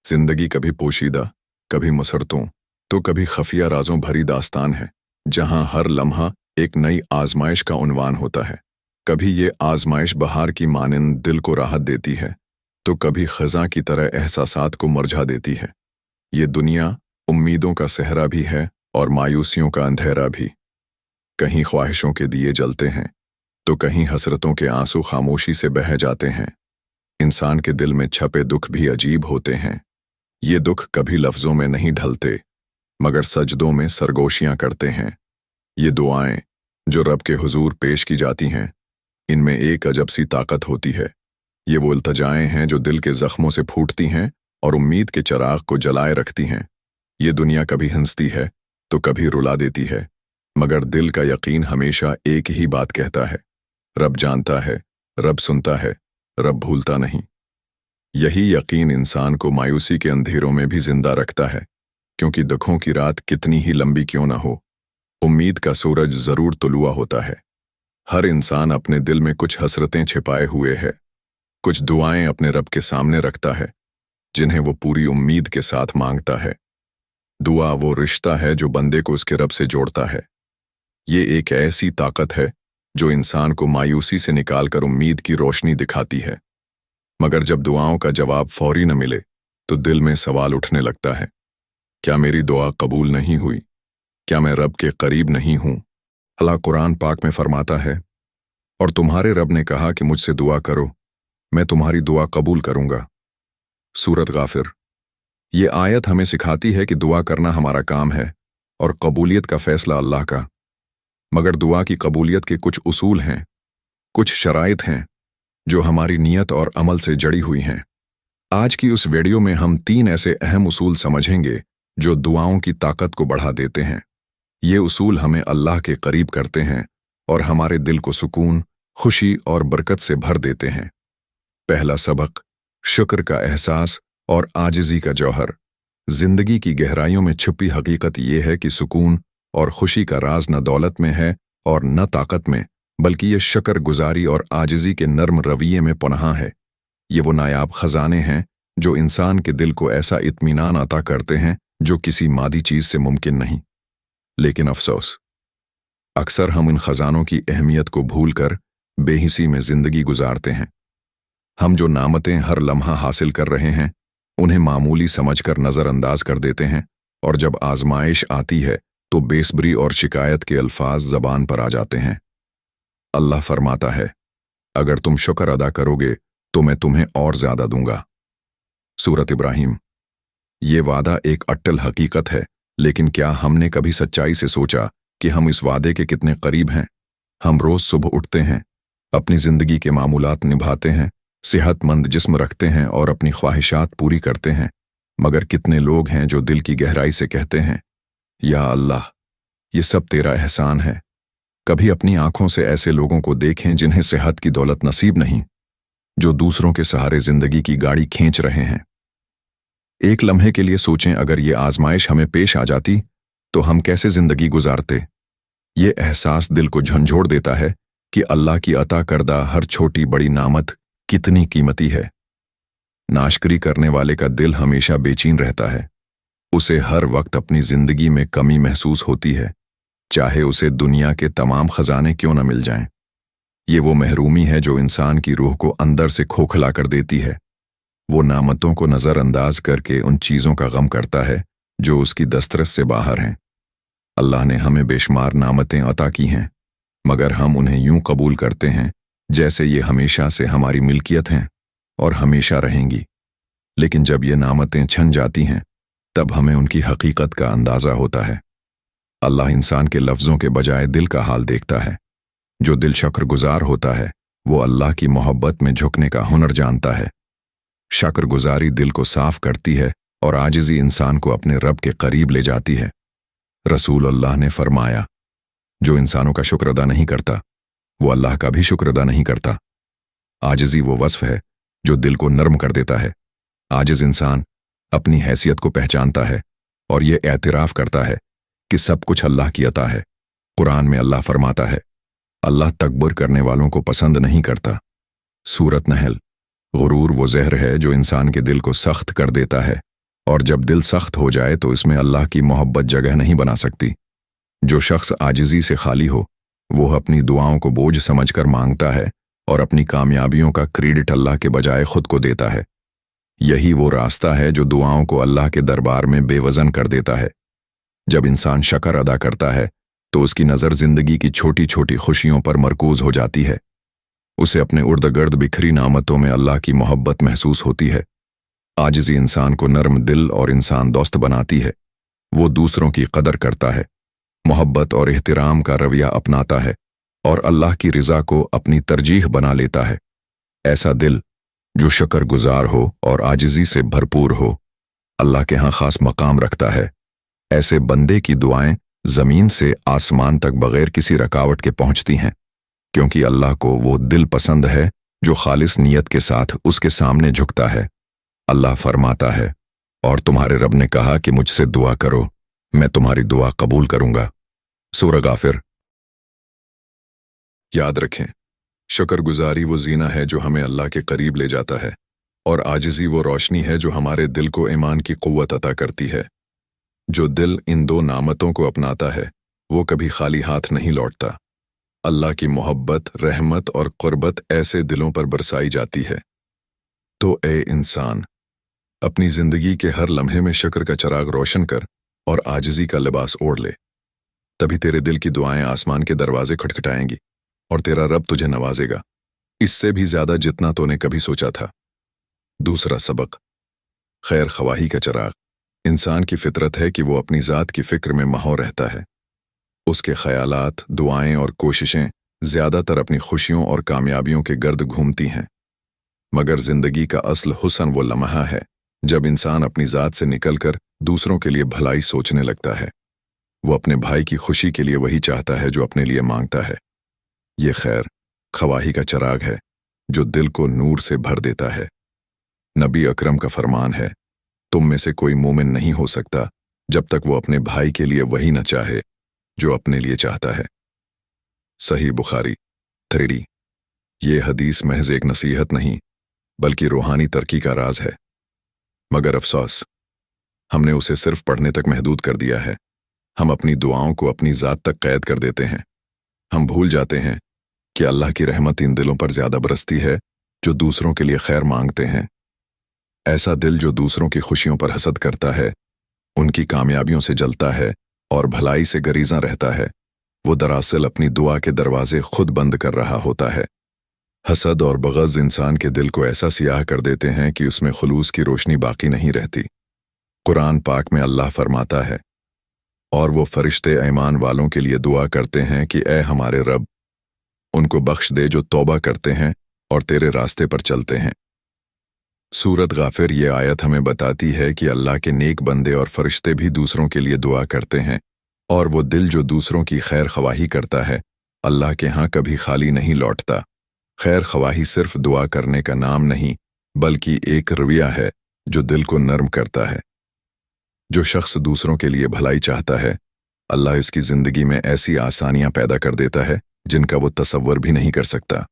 जिंदगी कभी पोशीदा, कभी मसरतों, तो कभी खफिया राजों भरी दास्तान है, जहां हर लम्हा एक नई आजमाइश का उन्वान होता है। कभी ये आजमाइश बहार की मानिंद दिल को राहत देती है, तो कभी खज़ां की तरह एहसासात को मुरझा देती है। ये दुनिया उम्मीदों का सहरा भी है और मायूसियों का अंधेरा भी। कहीं ख्वाहिशों के दिए जलते हैं, तो कहीं हसरतों के आंसू खामोशी से बह जाते हैं। इंसान के दिल में छपे दुख भी अजीब होते हैं। ये दुख कभी लफ्जों में नहीं ढलते, मगर सजदों में सरगोशियां करते हैं। ये दुआएं जो रब के हुजूर पेश की जाती हैं, इनमें एक अजब सी ताकत होती है। ये वो इल्तजाएं हैं जो दिल के जख्मों से फूटती हैं और उम्मीद के चिराग को जलाए रखती हैं। ये दुनिया कभी हंसती है तो कभी रुला देती है, मगर दिल का यकीन हमेशा एक ही बात कहता है, रब जानता है, रब सुनता है, रब भूलता नहीं। यही यकीन इंसान को मायूसी के अंधेरों में भी जिंदा रखता है, क्योंकि दुखों की रात कितनी ही लंबी क्यों न हो, उम्मीद का सूरज जरूर तुलुआ होता है। हर इंसान अपने दिल में कुछ हसरतें छिपाए हुए है, कुछ दुआएं अपने रब के सामने रखता है, जिन्हें वो पूरी उम्मीद के साथ मांगता है। दुआ वो रिश्ता है जो बंदे को उसके रब से जोड़ता है। ये एक ऐसी ताकत है जो इंसान को मायूसी से निकालकर उम्मीद की रोशनी दिखाती है। मगर जब दुआओं का जवाब फौरी न मिले, तो दिल में सवाल उठने लगता है, क्या मेरी दुआ कबूल नहीं हुई? क्या मैं रब के करीब नहीं हूं? अल्लाह कुरान पाक में फरमाता है, और तुम्हारे रब ने कहा कि मुझसे दुआ करो, मैं तुम्हारी दुआ कबूल करूंगा। सूरत गाफिर। ये आयत हमें सिखाती है कि दुआ करना हमारा काम है और कबूलियत का फैसला अल्लाह का। मगर दुआ की कबूलियत के कुछ उसूल हैं, कुछ शराइत हैं, जो हमारी नीयत और अमल से जड़ी हुई हैं। आज की उस वीडियो में हम 3 ऐसे अहम उसूल समझेंगे जो दुआओं की ताकत को बढ़ा देते हैं। ये उसूल हमें अल्लाह के करीब करते हैं और हमारे दिल को सुकून, खुशी और बरकत से भर देते हैं। पहला सबक, शुक्र का एहसास और आजिज़ी का जौहर। जिंदगी की गहराइयों में छुपी हकीकत यह है कि सुकून और खुशी का राज न दौलत में है और न ताकत में, बल्कि ये शुक्र गुजारी और आजिज़ी के नर्म रवैये में पनाह है। ये वो नायाब खजाने हैं जो इंसान के दिल को ऐसा इत्मीनान अता करते हैं जो किसी मादी चीज से मुमकिन नहीं। लेकिन अफसोस, अक्सर हम इन खजानों की अहमियत को भूलकर बेहिसी में जिंदगी गुजारते हैं। हम जो नामतें हर लम्हा हासिल कर रहे हैं, उन्हें मामूली समझकर नज़रअंदाज कर देते हैं, और जब आजमाइश आती है तो बेसब्री और शिकायत के अल्फाज ज़बान पर आ जाते हैं। अल्लाह फरमाता है, अगर तुम शुक्र अदा करोगे तो मैं तुम्हें और ज्यादा दूंगा। सूरत इब्राहिम। ये वादा एक अट्टल हकीकत है, लेकिन क्या हमने कभी सच्चाई से सोचा कि हम इस वादे के कितने करीब हैं? हम रोज सुबह उठते हैं, अपनी जिंदगी के मामूलात निभाते हैं, सेहतमंद जिस्म रखते हैं और अपनी ख्वाहिशात पूरी करते हैं, मगर कितने लोग हैं जो दिल की गहराई से कहते हैं, या अल्लाह, ये सब तेरा एहसान है। कभी अपनी आंखों से ऐसे लोगों को देखें जिन्हें सेहत की दौलत नसीब नहीं, जो दूसरों के सहारे जिंदगी की गाड़ी खींच रहे हैं। एक लम्हे के लिए सोचें, अगर ये आजमाइश हमें पेश आ जाती तो हम कैसे जिंदगी गुजारते? ये एहसास दिल को झंझोड़ देता है कि अल्लाह की अता करदा हर छोटी बड़ी नामत कितनी कीमती है। नाशकरी करने वाले का दिल हमेशा बेचैन रहता है। उसे हर वक्त अपनी जिंदगी में कमी महसूस होती है, चाहे उसे दुनिया के तमाम खजाने क्यों न मिल जाएं। ये वो महरूमी है जो इंसान की रूह को अंदर से खोखला कर देती है। वो नामतों को नज़रअंदाज करके उन चीज़ों का गम करता है जो उसकी दस्तरस से बाहर हैं। अल्लाह ने हमें बेशुमार नामतें अता की हैं, मगर हम उन्हें यूं कबूल करते हैं जैसे ये हमेशा से हमारी मिल्कियत हैं और हमेशा रहेंगी। लेकिन जब ये नामतें छन जाती हैं, तब हमें उनकी हकीकत का अंदाज़ा होता है। अल्लाह इंसान के लफ्ज़ों के बजाय दिल का हाल देखता है। जो दिल शुक्रगुजार होता है, वो अल्लाह की मोहब्बत में झुकने का हुनर जानता है। शुक्रगुजारी दिल को साफ करती है और आजिज़ी इंसान को अपने रब के करीब ले जाती है। रसूल अल्लाह ने फरमाया, जो इंसानों का शुक्र अदा नहीं करता, वो अल्लाह का भी शुक्र अदा नहीं करता। आजिज़ी वो वस्फ है जो दिल को नर्म कर देता है। आजिज़ इंसान अपनी हैसियत को पहचानता है और ये एतराफ़ करता है कि सब कुछ अल्लाह की अता है। कुरान में अल्लाह फरमाता है, अल्लाह तकबर करने वालों को पसंद नहीं करता। सूरत नहल। गुरूर वो जहर है जो इंसान के दिल को सख्त कर देता है और जब दिल सख्त हो जाए तो इसमें अल्लाह की मोहब्बत जगह नहीं बना सकती। जो शख्स आजिज़ी से खाली हो वो अपनी दुआओं को बोझ समझकर मांगता है और अपनी कामयाबियों का क्रेडिट अल्लाह के बजाय खुद को देता है। यही वो रास्ता है जो दुआओं को अल्लाह के दरबार में बेवजन कर देता है। जब इंसान शक्र अदा करता है तो उसकी नज़र जिंदगी की छोटी छोटी खुशियों पर मरकूज हो जाती है। उसे अपने उर्द-गिर्द बिखरी नामतों में अल्लाह की मोहब्बत महसूस होती है। आजिज़ी इंसान को नर्म दिल और इंसान दोस्त बनाती है। वो दूसरों की कदर करता है, मोहब्बत और एहतराम का रवैया अपनाता है और अल्लाह की रिज़ा को अपनी तरजीह बना लेता है। ऐसा दिल जो शुक्रगुजार हो और आजिज़ी से भरपूर हो, अल्लाह के यहाँ खास मकाम रखता है। ऐसे बंदे की दुआएं ज़मीन से आसमान तक बगैर किसी रुकावट के पहुंचती हैं, क्योंकि अल्लाह को वो दिल पसंद है जो खालिस नियत के साथ उसके सामने झुकता है। अल्लाह फरमाता है, और तुम्हारे रब ने कहा कि मुझसे दुआ करो, मैं तुम्हारी दुआ कबूल करूंगा। सूरह गाफिर। याद रखें, शुक्रगुजारी वो जीना है जो हमें अल्लाह के करीब ले जाता है, और आजिज़ी वो रोशनी है जो हमारे दिल को ईमान की कुव्वत अता करती है। जो दिल इन दो नामतों को अपनाता है वो कभी खाली हाथ नहीं लौटता। अल्लाह की मोहब्बत, रहमत और क़ुर्बत ऐसे दिलों पर बरसाई जाती है। तो ए इंसान, अपनी जिंदगी के हर लम्हे में शुक्र का चिराग रोशन कर और आजिज़ी का लिबास ओढ़ ले। तभी तेरे दिल की दुआएं आसमान के दरवाजे खटखटाएंगी और तेरा रब तुझे नवाजेगा, इससे भी ज्यादा जितना तूने कभी सोचा था। दूसरा सबक, खैर ख्वाही का चिराग। इंसान की फितरत है कि वो अपनी ज़ात की फिक्र में महौ रहता है। उसके ख्यालात, दुआएं और कोशिशें ज्यादातर अपनी खुशियों और कामयाबियों के गर्द घूमती हैं। मगर जिंदगी का असल हुस्न वो लम्हा है जब इंसान अपनी ज़ात से निकलकर दूसरों के लिए भलाई सोचने लगता है। वो अपने भाई की खुशी के लिए वही चाहता है जो अपने लिए मांगता है। ये खैर ख्वाही का चिराग है जो दिल को नूर से भर देता है। नबी अकरम का फरमान है, तुम में से कोई मोमिन नहीं हो सकता जब तक वो अपने भाई के लिए वही न चाहे जो अपने लिए चाहता है। सही बुखारी 3। ये हदीस महज एक नसीहत नहीं बल्कि रूहानी तरक्की का राज है। मगर अफसोस, हमने उसे सिर्फ पढ़ने तक महदूद कर दिया है। हम अपनी दुआओं को अपनी ज़ात तक कैद कर देते हैं। हम भूल जाते हैं कि अल्लाह की रहमत इन दिलों पर ज्यादा बरसती है जो दूसरों के लिए खैर मांगते हैं। ऐसा दिल जो दूसरों की खुशियों पर हसद करता है, उनकी कामयाबियों से जलता है और भलाई से गरीज़ां रहता है, वो दरअसल अपनी दुआ के दरवाजे खुद बंद कर रहा होता है। हसद और बग़ज़ इंसान के दिल को ऐसा सियाह कर देते हैं कि उसमें खुलूस की रोशनी बाकी नहीं रहती। कुरान पाक में अल्लाह फरमाता है, और वो फरिश्ते ईमान वालों के लिए दुआ करते हैं कि ए हमारे रब, उनको बख्श दे जो तौबा करते हैं और तेरे रास्ते पर चलते हैं। सूरत गाफिर ये आयत हमें बताती है कि अल्लाह के नेक बंदे और फरिश्ते भी दूसरों के लिए दुआ करते हैं, और वो दिल जो दूसरों की खैर ख्वाही करता है अल्लाह के यहाँ कभी खाली नहीं लौटता। खैर ख्वाही सिर्फ दुआ करने का नाम नहीं बल्कि एक रवैया है जो दिल को नर्म करता है। जो शख्स दूसरों के लिए भलाई चाहता है, अल्लाह इसकी जिंदगी में ऐसी आसानियां पैदा कर देता है जिनका वो तसव्वुर भी नहीं कर सकता।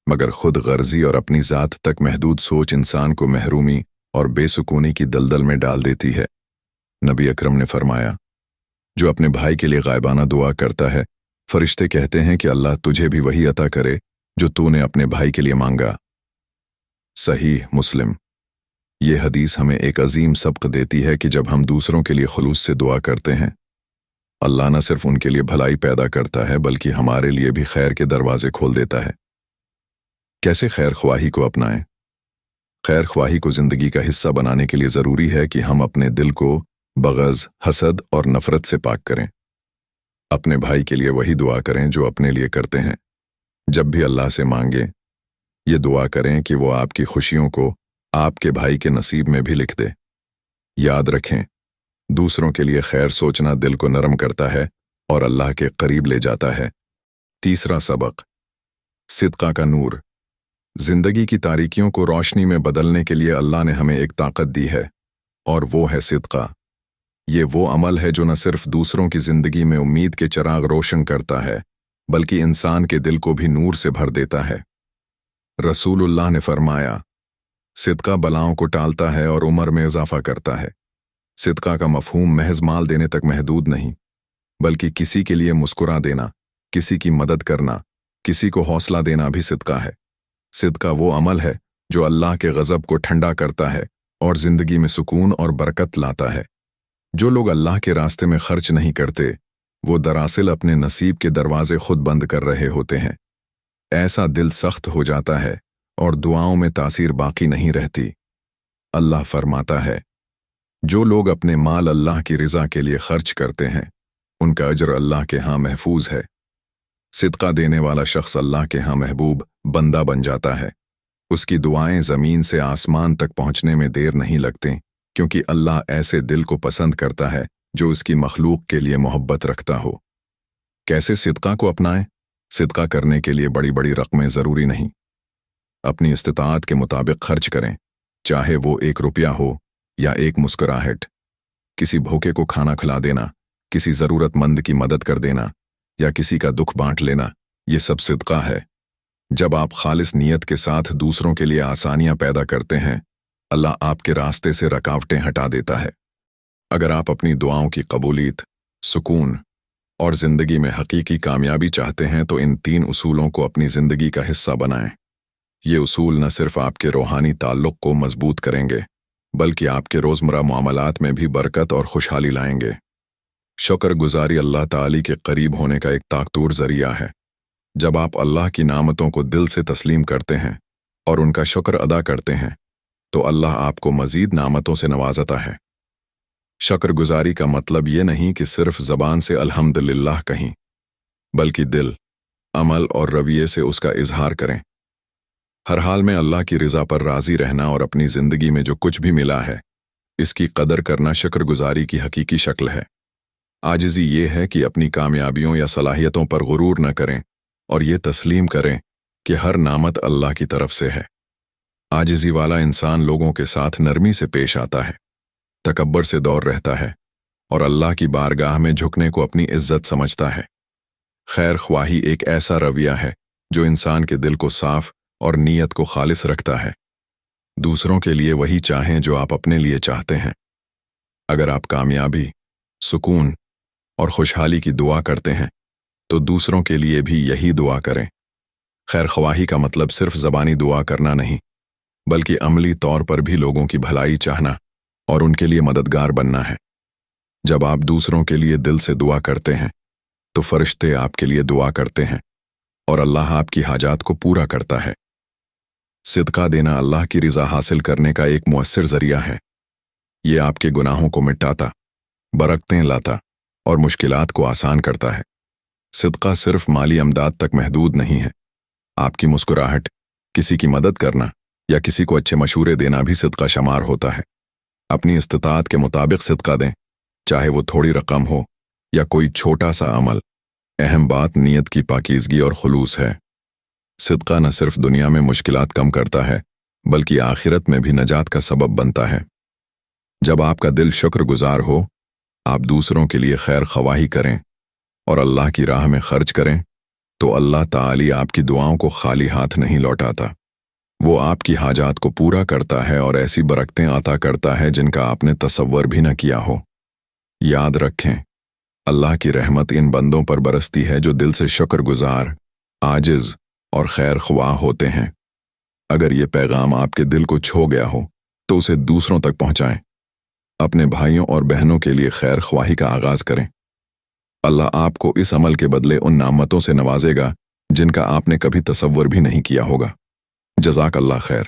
मगर खुद गर्जी और अपनी ज़ात तक महदूद सोच इंसान को महरूमी और बेसुकूनी की दलदल में डाल देती है। नबी अकरम ने फरमाया, जो अपने भाई के लिए गायबाना दुआ करता है, फरिश्ते कहते हैं कि अल्लाह तुझे भी वही अता करे जो तूने अपने भाई के लिए मांगा। सही मुस्लिम। ये हदीस हमें एक अजीम सबक देती है कि जब हम दूसरों के लिए खुलूस से दुआ करते हैं, अल्लाह न सिर्फ उनके लिए भलाई पैदा करता है बल्कि हमारे लिए भी खैर के दरवाजे खोल देता है। कैसे खैर ख्वाही को अपनाएं? खैर ख्वाही को जिंदगी का हिस्सा बनाने के लिए ज़रूरी है कि हम अपने दिल को बग़ज़, हसद और नफ़रत से पाक करें। अपने भाई के लिए वही दुआ करें जो अपने लिए करते हैं। जब भी अल्लाह से मांगें, ये दुआ करें कि वो आपकी खुशियों को आपके भाई के नसीब में भी लिख दे। याद रखें, दूसरों के लिए खैर सोचना दिल को नरम करता है और अल्लाह के करीब ले जाता है। तीसरा सबक, सिदक़ा का नूर। जिंदगी की तारीकियों को रोशनी में बदलने के लिए अल्लाह ने हमें एक ताकत दी है, और वो है सिदक़ा। ये वो अमल है जो न सिर्फ दूसरों की जिंदगी में उम्मीद के चिराग रोशन करता है बल्कि इंसान के दिल को भी नूर से भर देता है। रसूलुल्लाह ने फरमाया, صدقہ بلاؤں کو ٹالتا ہے اور عمر میں اضافہ کرتا ہے۔ صدقہ کا مفہوم محض مال دینے تک محدود نہیں، بلکہ کسی کے لیے مسکرا دینا، کسی کی مدد کرنا، کسی کو حوصلہ دینا بھی صدقہ ہے۔ صدقہ وہ عمل ہے جو اللہ کے غضب کو ٹھنڈا کرتا ہے اور زندگی میں سکون اور برکت لاتا ہے۔ جو لوگ اللہ کے راستے میں خرچ نہیں کرتے، وہ دراصل اپنے نصیب کے دروازے خود بند کر رہے ہوتے ہیں۔ ایسا دل سخت ہو جاتا ہے اور دعاؤں میں تاثیر باقی نہیں رہتی۔ اللہ فرماتا ہے، جو لوگ اپنے مال اللہ کی رضا کے لیے خرچ کرتے ہیں، ان کا اجر اللہ کے ہاں محفوظ ہے۔ صدقہ دینے والا شخص اللہ کے ہاں محبوب بندہ بن جاتا ہے۔ اس کی دعائیں زمین سے آسمان تک پہنچنے میں دیر نہیں لگتے، کیونکہ اللہ ایسے دل کو پسند کرتا ہے جو اس کی مخلوق کے لیے محبت رکھتا ہو۔ کیسے صدقہ کو اپنائیں؟ صدقہ کرنے کے لیے بڑی بڑی رقمیں ضروری نہیں۔ اپنی استطاعت کے مطابق خرچ کریں، چاہے وہ 1 روپیہ ہو یا 1 مسکراہٹ۔ کسی بھوکے کو کھانا کھلا دینا، کسی ضرورت مند کی مدد کر دینا یا کسی کا دکھ بانٹ لینا، یہ سب صدقہ ہے۔ جب آپ خالص نیت کے ساتھ دوسروں کے لیے آسانیاں پیدا کرتے ہیں، اللہ آپ کے راستے سے رکاوٹیں ہٹا دیتا ہے۔ اگر آپ اپنی دعاؤں کی قبولیت، سکون اور زندگی میں حقیقی کامیابی چاہتے ہیں تو ان 3 اصولوں کو اپنی زندگی کا حصہ بنائیں۔ یہ اصول نہ صرف آپ کے روحانی تعلق کو مضبوط کریں گے، بلکہ آپ کے روزمرہ معاملات میں بھی برکت اور خوشحالی لائیں گے۔ شکر گزاری اللہ تعالی کے قریب ہونے کا ایک طاقتور ذریعہ ہے۔ جب آپ اللہ کی نعمتوں کو دل سے تسلیم کرتے ہیں اور ان کا شکر ادا کرتے ہیں، تو اللہ آپ کو مزید نعمتوں سے نوازتا ہے۔ شکر گزاری کا مطلب یہ نہیں کہ صرف زبان سے الحمدللہ کہیں، بلکہ دل، عمل اور رویے سے اس کا اظہار کریں۔ ہر حال میں اللہ کی رضا پر راضی رہنا اور اپنی زندگی میں جو کچھ بھی ملا ہے، اس کی قدر کرنا شکر گزاری کی حقیقی شکل ہے۔ عاجزی یہ ہے کہ اپنی کامیابیوں یا صلاحیتوں پر غرور نہ کریں اور یہ تسلیم کریں کہ ہر نعمت اللہ کی طرف سے ہے۔ عاجزی والا انسان لوگوں کے ساتھ نرمی سے پیش آتا ہے، تکبر سے دور رہتا ہے اور اللہ کی بارگاہ میں جھکنے کو اپنی عزت سمجھتا ہے۔ خیر خواہی ایک ایسا رویہ ہے جو انسان کے دل کو صاف اور نیت کو خالص رکھتا ہے۔ دوسروں کے لیے وہی چاہیں جو آپ اپنے لیے چاہتے ہیں۔ اگر آپ کامیابی، سکون اور خوشحالی کی دعا کرتے ہیں تو دوسروں کے لیے بھی یہی دعا کریں۔ خیر خواہی کا مطلب صرف زبانی دعا کرنا نہیں، بلکہ عملی طور پر بھی لوگوں کی بھلائی چاہنا اور ان کے لیے مددگار بننا ہے۔ جب آپ دوسروں کے لیے دل سے دعا کرتے ہیں تو فرشتے آپ کے لیے دعا کرتے ہیں اور اللہ آپ کی حاجات کو پورا کرتا ہے۔ صدقہ دینا اللہ کی رضا حاصل کرنے کا ایک مؤثر ذریعہ ہے۔ یہ آپ کے گناہوں کو مٹاتا، برکتیں لاتا اور مشکلات کو آسان کرتا ہے۔ صدقہ صرف مالی امداد تک محدود نہیں ہے۔ آپ کی مسکراہٹ، کسی کی مدد کرنا یا کسی کو اچھے مشورے دینا بھی صدقہ شمار ہوتا ہے۔ اپنی استطاعت کے مطابق صدقہ دیں، چاہے وہ تھوڑی رقم ہو یا کوئی چھوٹا سا عمل۔ اہم بات نیت کی پاکیزگی اور خلوص ہے۔ صدقہ نہ صرف دنیا میں مشکلات کم کرتا ہے، بلکہ آخرت میں بھی نجات کا سبب بنتا ہے۔ جب آپ کا دل شکر گزار ہو، آپ دوسروں کے لیے خیر خواہی کریں اور اللہ کی راہ میں خرچ کریں، تو اللہ تعالی آپ کی دعاؤں کو خالی ہاتھ نہیں لوٹاتا۔ وہ آپ کی حاجات کو پورا کرتا ہے اور ایسی برکتیں عطا کرتا ہے جن کا آپ نے تصور بھی نہ کیا ہو۔ یاد رکھیں، اللہ کی رحمت ان بندوں پر برستی ہے جو دل سے شکر گزار، عاجز اور خیر خواہ ہوتے ہیں۔ اگر یہ پیغام آپ کے دل کو چھو گیا ہو تو اسے دوسروں تک پہنچائیں۔ اپنے بھائیوں اور بہنوں کے لیے خیر خواہی کا آغاز کریں۔ اللہ آپ کو اس عمل کے بدلے ان نعمتوں سے نوازے گا جن کا آپ نے کبھی تصور بھی نہیں کیا ہوگا۔ جزاک اللہ خیر۔